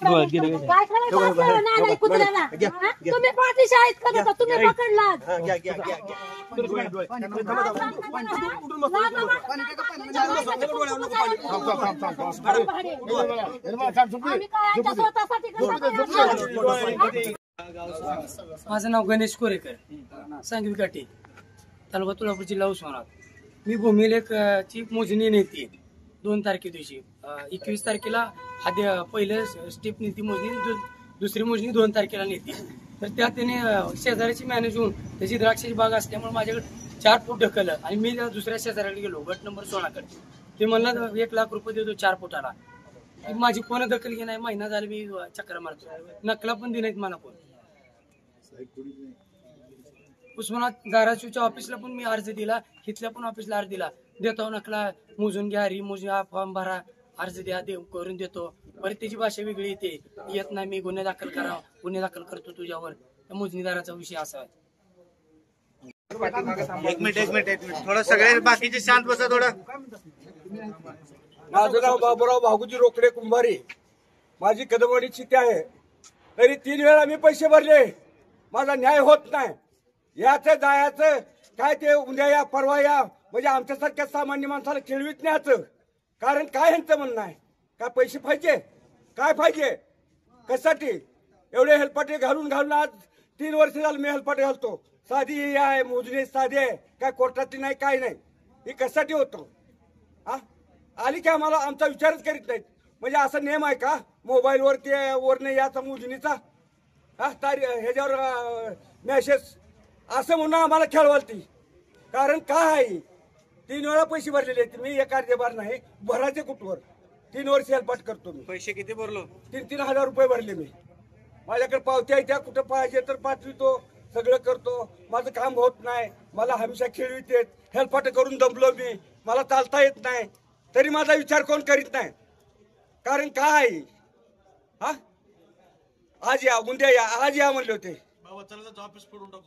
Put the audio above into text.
काय करायचं असलं नाही कुत्र्याला तुम्ही पाठीशी आहेत का नका तुम्ही पकडलात माझं नाव गणेश कोरेकर, सांगवी काठी, तालुका तुळजापूर, जिल्हा उस्मानाबाद. मी भूमिलेखची मोजणी नेते 2 तारखे दिवशी. 21 तारखेला पहिलं स्टेप नेती मोजणी, दुसरी मोजणी 2 तारखेला नेते. तर त्यात त्याने शेजाऱ्याची मॅनेज होऊन त्याची द्राक्षाची बाग असल्यामुळे माझ्याकडे 4 फूट ढकललं आणि मी दुसऱ्या शेजाऱ्याकडे गेलो, गट नंबर 16 कडे. ते म्हणलं 1 लाख रुपये देतो 4 फुटाला. माझी कोण दखल घे नाही, महिना झाला मी चक्र मारतो, नकला पण दिनाहीत मला कोण. उस्मानाबाद धाराशिवच्या ऑफिसला पण मी अर्ज दिला, इथल्या पण ऑफिसला अर्ज दिला. देतो नकला मोजून घ्या, रिमोजून फॉर्म भरा, अर्ज द्या, करून देतो. परत त्याची भाषा वेगळी येते, येत नाही मी गुन्हे दाखल करा, गुन्हे दाखल करतो तुझ्यावर. मोजणीदाराचा विषय असा आहे. एक मिनिट थोडं सगळे बाकीचे शांत बसा थोडं. माझं नाव बाबूराव भागुजी रोकडे कुंभारी, माझी कदमवाडी चिठ्ठी आहे. तरी 3 वेळा मी पैसे भरले, माझा न्याय होत नाही. याचं जायचं काय ते उद्या या परवा या म्हणजे आमच्यासारख्या सामान्य माणसाला खेळवीत न्यायचं. कारण काय ह्यांचं म्हणणं आहे, काय पैसे पाहिजे, काय पाहिजे, कशासाठी एवढे हेलपाटे घालून आज 3 वर्ष झालं मी हेलपाटे घालतो. साधी आहे मोजणी, साधी आहे, काय कोर्टाची नाही, काय नाही. हे कशासाठी होतो? आली की आम्हाला आमचा विचारच करीत नाहीत. म्हणजे असा नियम आहे का मोबाईलवर ते वरने याचा मोजणीचा ह्याच्यावर मेसेज असं म्हणून आम्हाला खेळवालती. कारण काय आहे, 3 वेळा पैसे भरलेले आहेत मी, एक अर्धेबार नाही भरायचे कुठवर. 3 वर्ष हेलपाट करतो मी. पैसे किती भरलो? 3-3 हजार रुपये भरले मी. माझ्याकडे पावत्या त्या कुठं पाहिजे तर पाठवितो, सगळं करतो. माझं काम होत नाही, मला हमेशा खेळवित येत, हेलपाट करून दमलो मी, मला चालता येत नाही. तरी माझा विचार कोण करीत नाही. कारण काय आज या उद्या या, आज या म्हणले होते. बाबा चला ऑफिस फोडून टाकू.